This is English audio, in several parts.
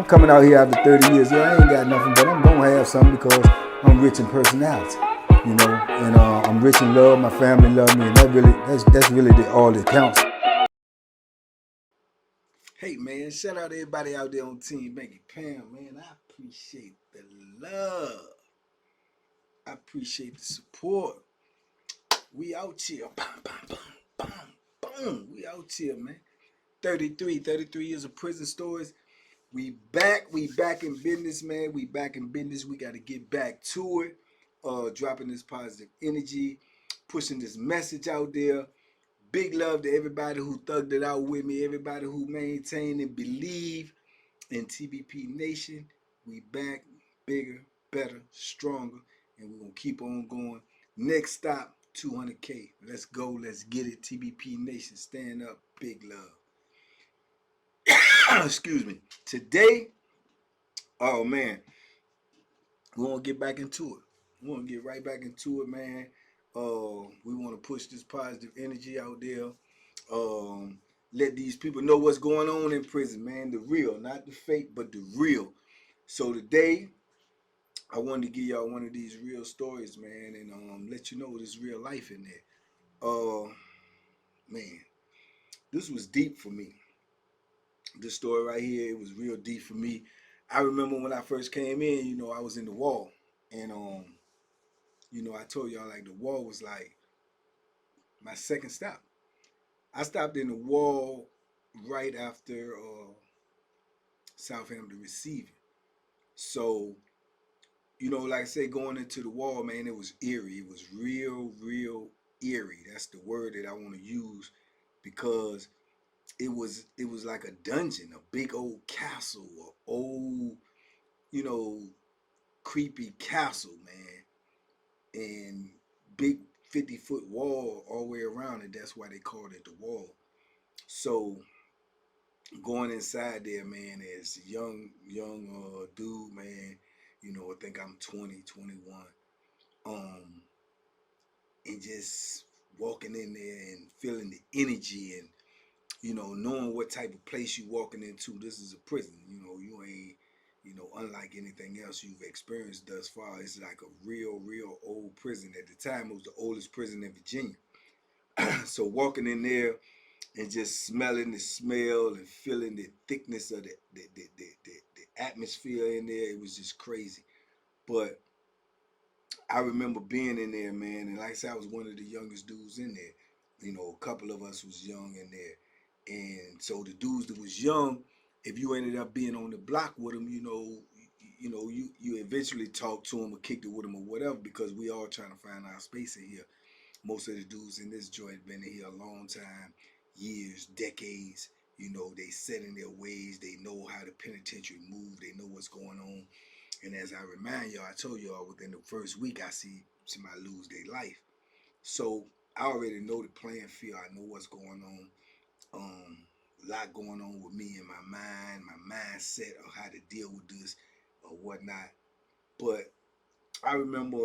coming out here after 30 years. Yeah, I ain't got nothing, but I'm gonna have something because I'm rich in personality, you know, and I'm rich in love. My family love me, and that's really all that counts. Hey man, shout out to everybody out there on Team Banky Pound, man. I appreciate the love. I appreciate the support. We out here. Boom, boom, boom, boom, boom. We out here, man. 33 years of prison stories. We back in business, man. We back in business. We got to get back to it. Dropping this positive energy, pushing this message out there. Big love to everybody who thugged it out with me, everybody who maintained and believe in TBP Nation. We back bigger, better, stronger, and we're going to keep on going. Next stop, 200K. Let's go. Let's get it. TBP Nation, stand up. Big love. Excuse me. Today, oh man, we want to get back into it. We want to get right back into it, man. We want to push this positive energy out there. Let these people know what's going on in prison, man. The real, not the fake, but the real. So today, I wanted to give y'all one of these real stories, man, and let you know there's real life in there. Man, this was deep for me. This story right here, it was real deep for me. I remember when I first came in, you know, I was in the wall, and you know, I told y'all like the wall was like my second stop. I stopped in the wall right after Southampton receiving. So, you know, like I say, going into the wall, man, it was eerie. It was real eerie. That's the word that I want to use because it was like a dungeon, a big old castle, a old, you know, creepy castle, man, and big 50-foot wall all the way around it. That's why they called it the wall. So going inside there, man, as a young dude, man, you know, I think I'm 20, 21, and just walking in there and feeling the energy and, you know, knowing what type of place you walking into. This is a prison, you know, you ain't, you know, unlike anything else you've experienced thus far. It's like a real old prison. At the time, it was the oldest prison in Virginia. So walking in there and just smelling the smell and feeling the thickness of the atmosphere in there, it was just crazy. But I remember being in there, man, and like I said, I was one of the youngest dudes in there. You know, a couple of us was young in there. And so the dudes that was young, if you ended up being on the block with them, you eventually talked to them or kicked it with them or whatever, because we all trying to find our space in here. Most of the dudes in this joint been in here a long time, years, decades. You know, they set in their ways. They know how the penitentiary move. They know what's going on. And as I remind y'all, I told y'all within the first week, I see somebody lose their life. So I already know the playing field. I know what's going on. A lot going on with me in my mind, my mindset of how to deal with this or whatnot. But I remember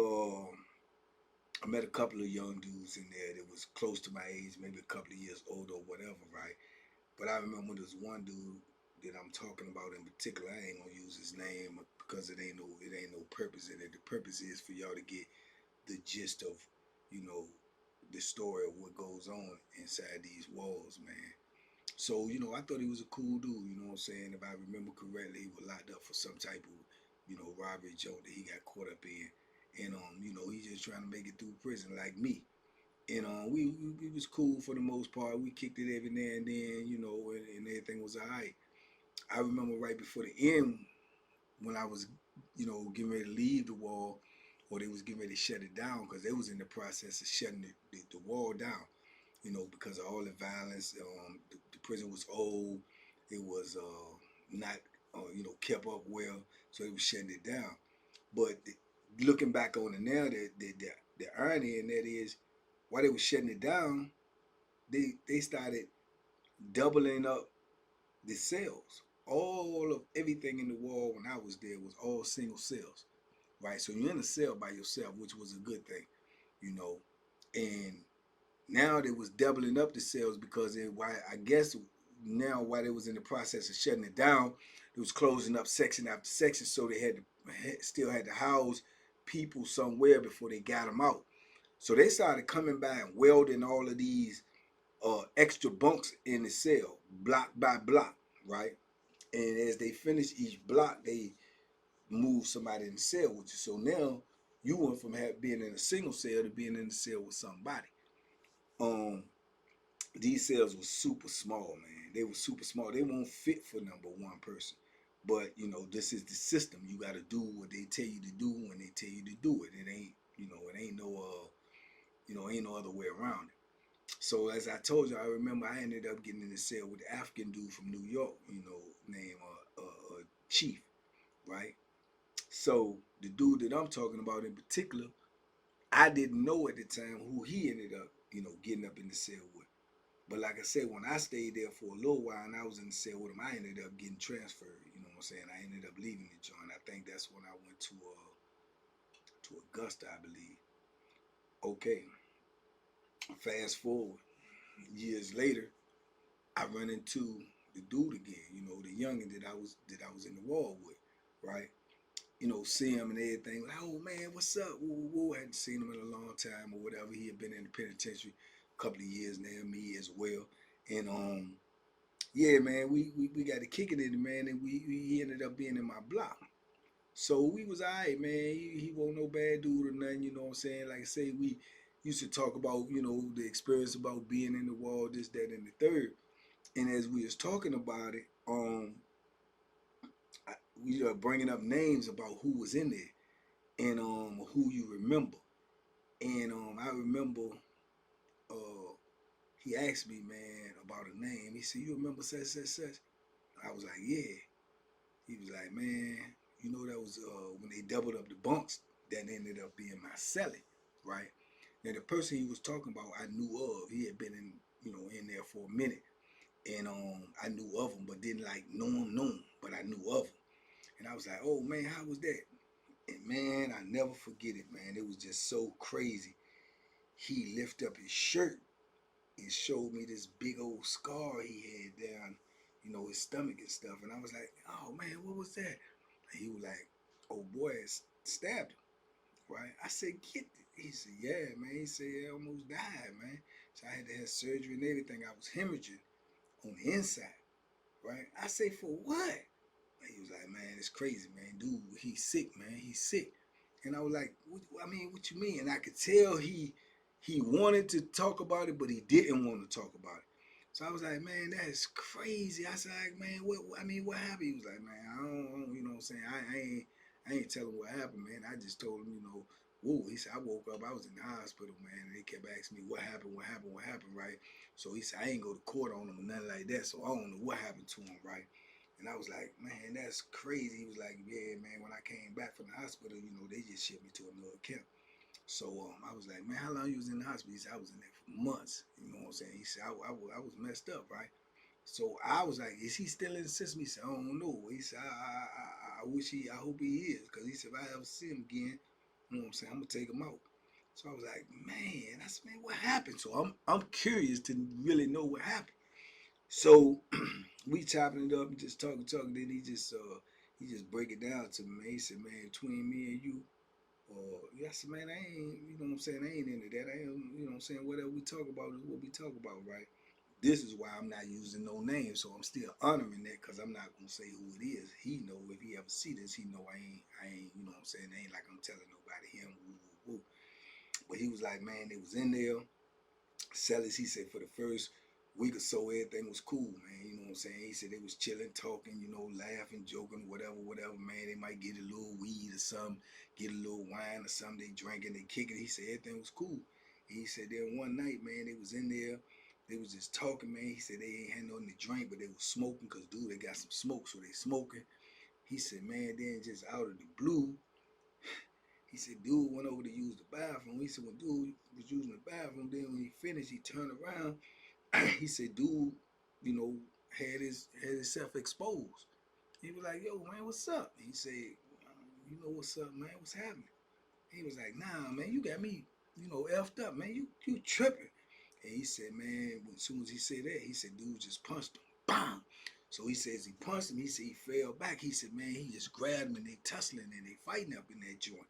I met a couple of young dudes in there that was close to my age, maybe a couple of years older or whatever, right? But I remember there's one dude that I'm talking about in particular. I ain't gonna use his name because it ain't no purpose in it. The purpose is for y'all to get the gist of, you know, the story of what goes on inside these walls, man. So, you know, I thought he was a cool dude, you know what I'm saying? If I remember correctly, he was locked up for some type of, you know, robbery joke that he got caught up in. And you know, he's just trying to make it through prison like me. And we was cool for the most part. We kicked it every now and then, you know, and everything was all right. I remember right before the end, when I was, you know, getting ready to leave the wall, or they was getting ready to shut it down, because they was in the process of shutting the wall down, you know, because of all the violence. The prison was old. It was not, you know, kept up well, so they was shutting it down. But looking back on it now, the irony in that is, while they was shutting it down, they started doubling up the cells. All of everything in the wall when I was there was all single cells, right? So you're in a cell by yourself, which was a good thing, you know. And now they was doubling up the cells because I guess now while they was in the process of shutting it down, they was closing up section after section, so they still had to house people somewhere before they got them out. So they started coming by and welding all of these extra bunks in the cell, block by block, right? And as they finished each block, they moved somebody in the cell with you. So now you went from being in a single cell to being in the cell with somebody. Um, these cells were super small, man. They were super small. They won't fit for number one person. But this is the system. You got to do what they tell you to do when they tell you to do it. It ain't, it ain't ain't no other way around it. So as I told you, I remember I ended up getting in the cell with the African dude from New York, named Chief, right? So the dude that I'm talking about in particular, I didn't know at the time who he ended up, getting up in the cell with. But like I said, when I stayed there for a little while and I was in the cell with him, I ended up getting transferred. You know what I'm saying? I ended up leaving the joint. I think that's when I went to Augusta, I believe. Okay, fast forward years later, I run into the dude again. The youngin that I was in the war with, right? See him and everything. Like, oh man, what's up? Woo, woo. I hadn't seen him in a long time or whatever. He had been in the penitentiary a couple of years now, me as well. And yeah, man, we got to kick it in, man, and he ended up being in my block. So we was alright, man. He wasn't no bad dude or nothing, you know what I'm saying? Like I say, we used to talk about, the experience about being in the wall, this, that, and the third. And as we was talking about it, we are bringing up names about who was in there and who you remember. And I remember uh he asked me, man, about a name. He said, "You remember such such such?" I was like, "Yeah." He was like, "Man, that was when they doubled up the bunks. That ended up being my cellie, right?" Now the person he was talking about, I knew of. He had been in there for a minute, and I knew of him, but didn't like know him, but I knew of him. And I was like, "Oh man, how was that?" And man, I never forget it, man. It was just so crazy. He lifted up his shirt and showed me this big old scar he had down, his stomach and stuff. And I was like, "Oh man, what was that?" And he was like, "Oh boy, it stabbed him." Right? I said, "Get it." He said, "Yeah, man." He said, "I almost died, man." So I had to have surgery and everything. I was hemorrhaging on the inside. Right? I say, "For what?" He was like, "Man, it's crazy, man. Dude, he's sick, man. He's sick." And I was like, what you mean?" And I could tell he wanted to talk about it, but he didn't want to talk about it. So I was like, "Man, that is crazy." I said, like, "Man, what happened?" He was like, "Man, I don't you know what I'm saying? I ain't telling what happened, man. I just told him, whoa." He said, "I woke up, I was in the hospital, man, and they kept asking me what happened, what happened, right?" So he said, "I ain't go to court on him or nothing like that, so I don't know what happened to him, right?" And I was like, "Man, that's crazy." He was like, "Yeah, man, when I came back from the hospital, they just shipped me to another camp." So I was like, "Man, how long you was in the hospital?" He said, "I was in there for months." You know what I'm saying? He said, I was messed up, right? So I was like, "Is he still in the system?" He said, "I don't know." He said, I hope he is. Because he said, if I ever see him again, you know what I'm saying, I'm going to take him out." So I was like, "Man," I said, "Man, what happened?" So I'm curious to really know what happened. So we chopping it up and just talking. Then he just break it down to me. Man. He said, "Man, between me and you, yeah," I said, "Man, I ain't, you know what I'm saying, I ain't into that. I ain't, you know what I'm saying, whatever we talk about is what we talk about, right?" This is why I'm not using no name, so I'm still honoring that because I'm not gonna say who it is. He know if he ever see this, he know I ain't, you know what I'm saying, it ain't like I'm telling nobody him, woo, woo, woo. But he was like, "Man, they was in there." Sellers, he said, for the first week or so, everything was cool, man. You know what I'm saying? He said they was chilling, talking, laughing, joking, whatever, man. They might get a little weed or something, get a little wine or something. They drinking, they kicking. He said everything was cool. And he said then one night, man, they was in there. They was just talking, man. He said they ain't had nothing to drink, but they was smoking because, dude, they got some smoke, so they smoking. He said, man, then just out of the blue, he said, dude went over to use the bathroom. He said, when dude was using the bathroom, then when he finished, he turned around. He said, dude, had himself exposed. He was like, "Yo, man, what's up?" He said, "You know what's up, man? What's happening?" He was like, "Nah, man, you got me, effed up, man. You tripping." And he said, man, as soon as he said that, he said, dude just punched him. bang. So he says he punched him. He said he fell back. He said, man, he just grabbed him and they tussling and they fighting up in that joint.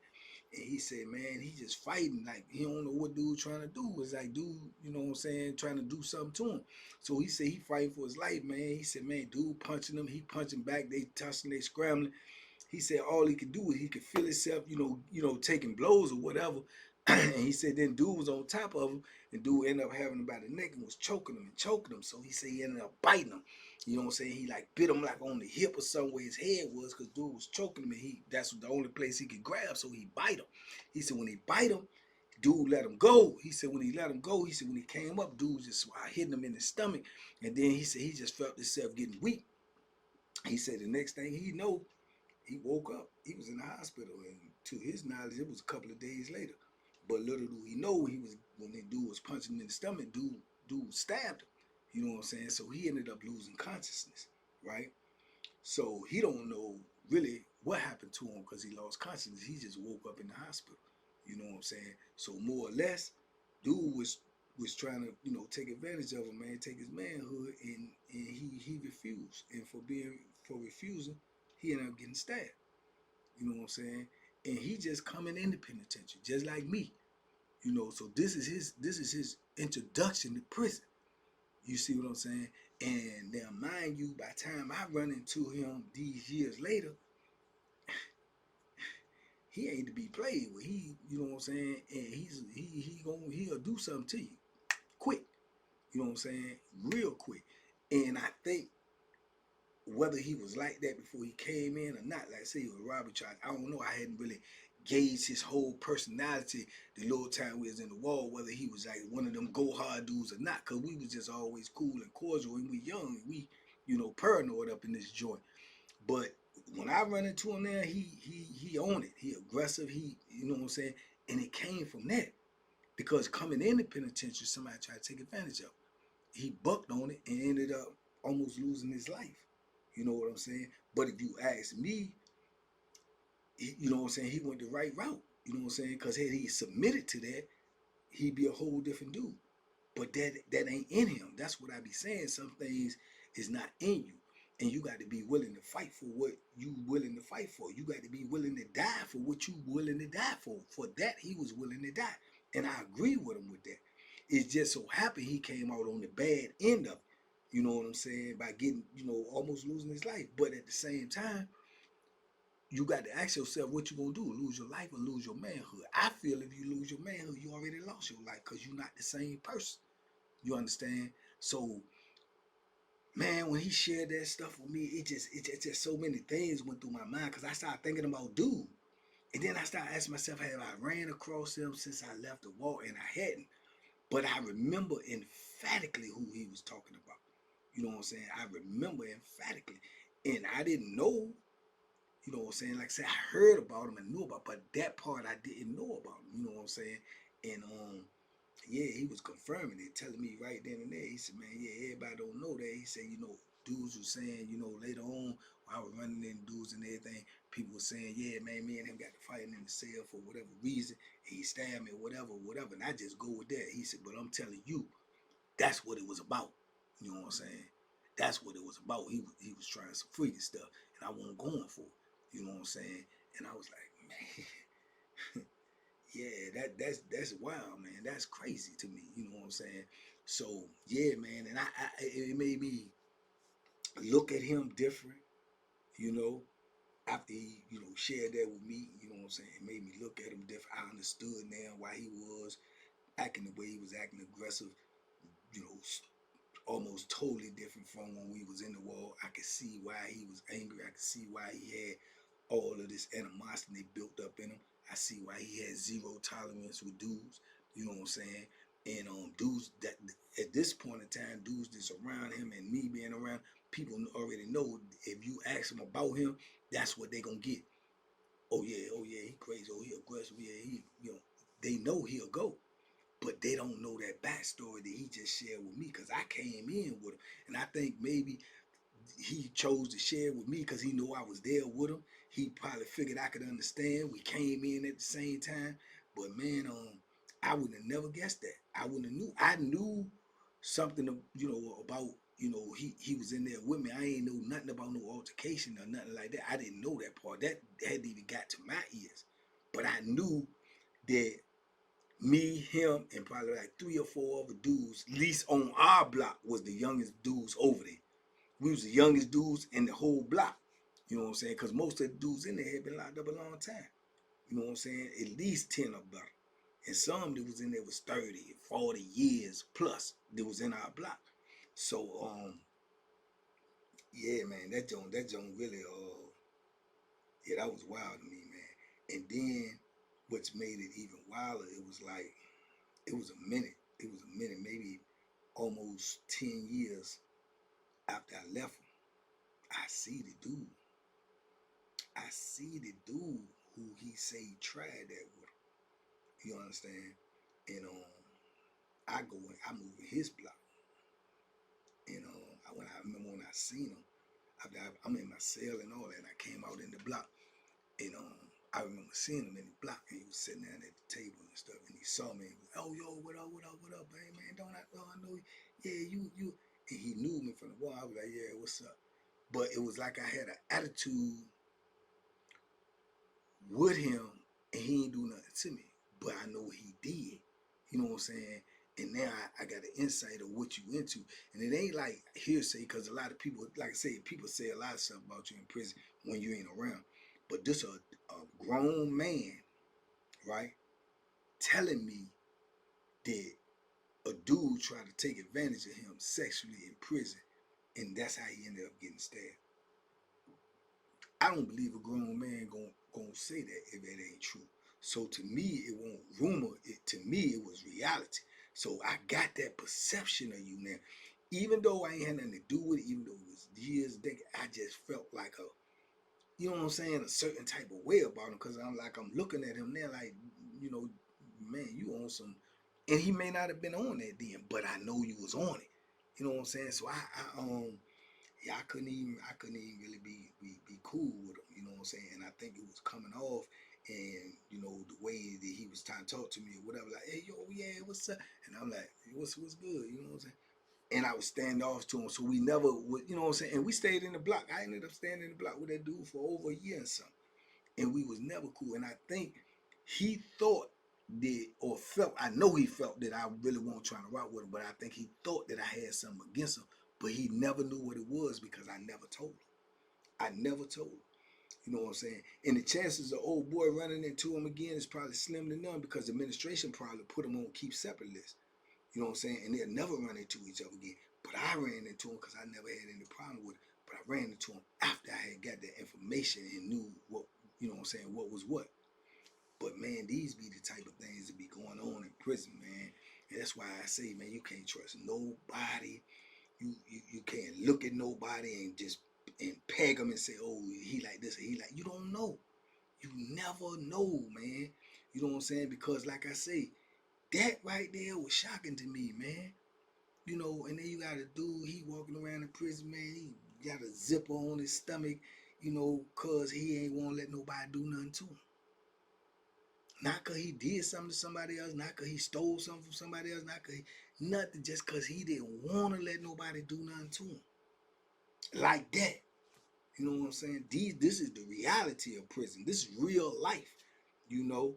And he said, man, he just fighting like he don't know what dude trying to do. It's like dude, you know what I'm saying, trying to do something to him. So he said he fighting for his life, man. He said, man, dude punching him, he punching back, they tussling, they scrambling. He said all he could do is he could feel himself, taking blows or whatever. And he said then dude was on top of him, and dude ended up having him by the neck and was choking him and choking him. So he said he ended up biting him. You know what I'm saying? He like bit him like on the hip or somewhere his head was, because dude was choking him, and that's the only place he could grab. So he bite him. He said when he bite him, dude let him go. He said when he let him go, he said when he came up, dude just hitting him in the stomach, and then he said he just felt himself getting weak. He said the next thing he know, he woke up. He was in the hospital, and to his knowledge, it was a couple of days later. But little do he know, when the dude was punching him in the stomach, dude stabbed him. You know what I'm saying? So he ended up losing consciousness, right? So he don't know really what happened to him because he lost consciousness. He just woke up in the hospital. You know what I'm saying? So more or less, dude was trying to take advantage of him, man, take his manhood, and he refused. And for refusing, he ended up getting stabbed. You know what I'm saying? And he just coming in the penitentiary, just like me. So this is his introduction to prison. You see what I'm saying? And now, mind you, by the time I run into him these years later, he ain't to be played with. You know what I'm saying? And he'll do something to you quick. You know what I'm saying? Real quick. And I think whether he was like that before he came in or not, like I say, he was robbery charge, I don't know. I hadn't really gauged his whole personality the little time we was in the wall, whether he was like one of them go hard dudes or not, because we was just always cool and cordial, and we young, and we paranoid up in this joint. But when I run into him now, he own it. He aggressive. He, you know what I'm saying? And it came from that, because coming in the penitentiary, somebody tried to take advantage of him. He bucked on it and ended up almost losing his life. You know what I'm saying? But if you ask me, you know what I'm saying, he went the right route. You know what I'm saying? Because had he submitted to that, he'd be a whole different dude. But that ain't in him. That's what I be saying. Some things is not in you. And you got to be willing to fight for what you willing to fight for. You got to be willing to die for what you willing to die for. For that, he was willing to die. And I agree with him with that. It just so happened he came out on the bad end of it. You know what I'm saying? By getting, almost losing his life. But at the same time, you got to ask yourself what you gonna do, lose your life or lose your manhood. I feel if you lose your manhood, you already lost your life, because you're not the same person. You understand? So, man, when he shared that stuff with me, it just so many things went through my mind, because I started thinking about dude. And then I started asking myself, have I ran across him since I left the wall? And I hadn't. But I remember emphatically who he was talking about. You know what I'm saying? I remember emphatically. And I didn't know, you know what I'm saying? Like I said, I heard about him and knew about him, but that part I didn't know about him. You know what I'm saying? And yeah, he was confirming it, telling me right then and there. He said, man, yeah, everybody don't know that. He said, dudes was saying, later on, when I was running in dudes and everything, people were saying, yeah, man, me and him got to fighting in the cell for whatever reason. He stabbed me, whatever. And I just go with that. He said, but I'm telling you, that's what it was about. You know what I'm saying? That's what it was about. He was trying some freaky stuff, and I wasn't going for it. You know what I'm saying? And I was like, man, yeah, that's wild, man. That's crazy to me. You know what I'm saying? So yeah, man, and it made me look at him different. You know, after he shared that with me. You know what I'm saying? It made me look at him different. I understood now why he was acting the way he was acting, aggressive. You know, almost totally different from when we was in the wall. I could see why he was angry. I could see why he had all of this animosity built up in him. I see why he had zero tolerance with dudes. You know what I'm saying? And dudes that at this point in time, dudes that's around him and me being around, people already know if you ask them about him, that's what they gonna get. Oh yeah, he crazy. Oh, he aggressive. Yeah, they know he'll go. But they don't know that backstory that he just shared with me, because I came in with him. And I think maybe he chose to share with me because he knew I was there with him. He probably figured I could understand. We came in at the same time. But man, I would have never guessed that. I wouldn't have knew. I knew something, about you know, he was in there with me. I ain't know nothing about no altercation or nothing like that. I didn't know that part. That hadn't even got to my ears. But I knew that me, him, and probably like 3 or 4 other dudes, at least on our block, was the youngest dudes over there. We was the youngest dudes in the whole block. You know what I'm saying? Because most of the dudes in there had been locked up a long time. You know what I'm saying? At least 10 or better. And some that was in there was 30, 40 years plus that was in our block. So yeah, man, that joint really yeah, that was wild to me, man. And then what's made it even wilder, it was like it was a minute. It was a minute, maybe almost 10 years after I left him. I see the dude. I see the dude who he say he tried that with him. You understand? And I go and I move in his block. And I remember when I seen him, after I'm in my cell and all that, and I came out in the block, and I remember seeing him in the block, and he was sitting down at the table and stuff, and he saw me and was, oh yo, what up, man, don't I know you? Yeah, you, and he knew me from the wall. I was like, yeah, what's up? But it was like I had an attitude with him, and he ain't do nothing to me, but I know what he did. You know what I'm saying? And now I got an insight of what you into. And it ain't like hearsay, because a lot of people, like I say, people say a lot of stuff about you in prison when you ain't around. But this a grown man, right, telling me that a dude tried to take advantage of him sexually in prison, and that's how he ended up getting stabbed. I don't believe a grown man gonna say that if it ain't true. So to me, it won't rumor. To me, it was reality. So I got that perception of you now. Even though I ain't had nothing to do with it, even though it was years, I just felt like you know what I'm saying, a certain type of way about him, because I'm looking at him now like, you know, man, you on some, and he may not have been on that then, but I know you was on it. You know what I'm saying? So yeah, I couldn't even really be cool with him, you know what I'm saying? And I think it was coming off, and you know, the way that he was trying to talk to me or whatever, like, hey yo, yeah, what's up? And I'm like, what's good, you know what I'm saying? And I would stand off to him, so we never would, you know what I'm saying? And we stayed in the block. I ended up staying in the block with that dude for over a year and something, and we was never cool. And I think he thought that, or felt, I know he felt that I really wasn't trying to rock with him, but I think he thought that I had something against him, but he never knew what it was because I never told him. I never told him. You know what I'm saying? And the chances of old boy running into him again is probably slim to none, because the administration probably put him on keep separate list. You know what I'm saying? And they'll never run into each other again. But I ran into him because I never had any problem with it. But I ran into him after I had got that information and knew what, you know what I'm saying, what was what. But man, these be the type of things that be going on in prison, man. And that's why I say, man, you can't trust nobody. You can't look at nobody and just and peg them and say, oh, he like this or he like. You don't know. You never know, man. You know what I'm saying? Because like I say, that right there was shocking to me, man. You know, and then you got a dude, he walking around in prison, man. He got a zipper on his stomach, you know, cause he ain't want to let nobody do nothing to him. Not cause he did something to somebody else, not cause he stole something from somebody else, not cause nothing, just cause he didn't want to let nobody do nothing to him. Like that. You know what I'm saying? This is the reality of prison. This is real life, you know,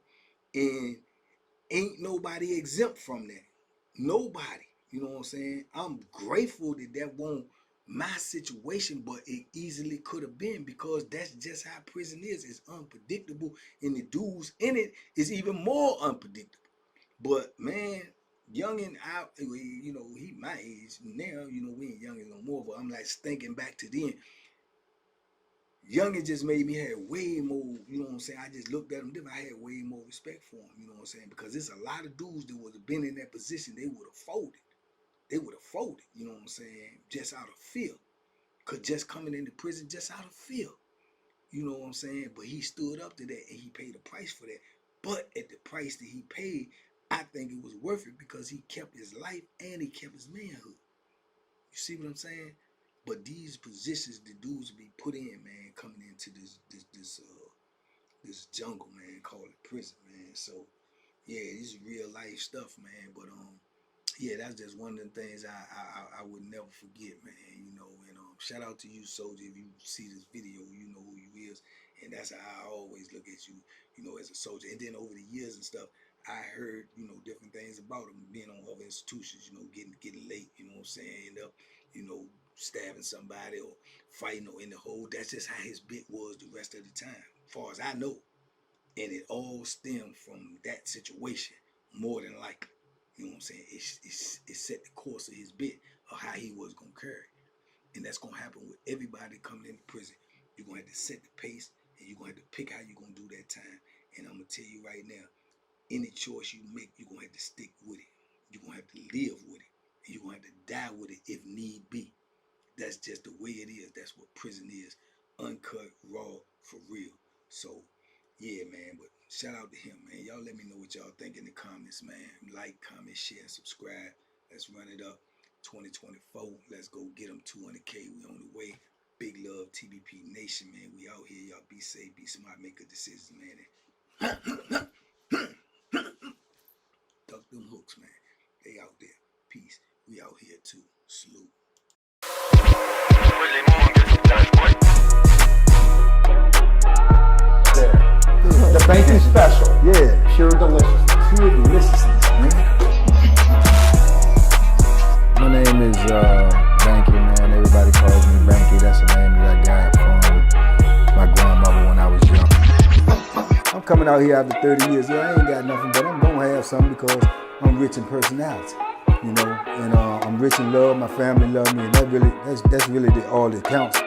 and ain't nobody exempt from that. Nobody. You know what I'm saying? I'm grateful that that won't my situation, but it easily could have been, because that's just how prison is. It's unpredictable, and the dudes in it is even more unpredictable. But man, youngin out, you know, he my age now. You know, we ain't youngin no more. But I'm like thinking back to then. Youngin just made me have way more, you know what I'm saying? I just looked at him different. I had way more respect for him, you know what I'm saying? Because there's a lot of dudes that would have been in that position, they would have folded. They would have folded, you know what I'm saying? Just out of fear. Cause just coming into prison just out of fear. You know what I'm saying? But he stood up to that and he paid a price for that. But at the price that he paid, I think it was worth it, because he kept his life and he kept his manhood. You see what I'm saying? But these positions the dudes be put in, man, coming into this jungle, man, called it prison, man. So yeah, this is real life stuff, man. But yeah, that's just one of the things I would never forget, man. You know, and shout out to you, soldier. If you see this video, you know who you is, and that's how I always look at you, you know, as a soldier. And then over the years and stuff, I heard, you know, different things about him being on other institutions, you know, getting late, you know what I'm saying, end up, you know, stabbing somebody or fighting or in the hole. That's just how his bit was the rest of the time, as far as I know. And it all stemmed from that situation, more than likely. You know what I'm saying? It set the course of his bit of how he was gonna carry. And that's gonna happen with everybody coming into prison. You're gonna have to set the pace and you're gonna have to pick how you're gonna do that time. And I'm gonna tell you right now, any choice you make, you're gonna have to stick with it. You're gonna have to live with it. And you're gonna have to die with it if need be. That's just the way it is. That's what prison is. Uncut, raw, for real. So yeah, man, but shout out to him, man. Y'all let me know what y'all think in the comments, man. Like, comment, share, and subscribe. Let's run it up. 2024. Let's go get them 200K. We on the way. Big love, TBP Nation, man. We out here. Y'all be safe, be smart, make good decisions, man. Duck them hooks, man. They out there. Peace. We out here too. Salute. The banking special. Yeah. Pure deliciousness. Pure deliciousness, man. My name is Banky, man. Everybody calls me Banky. That's the name that I got from my grandmother when I was young. I'm coming out here after 30 years. Yeah, I ain't got nothing, but I'm gonna have something because I'm rich in personality, you know, and I'm rich in love. My family love me, and that's really all that counts.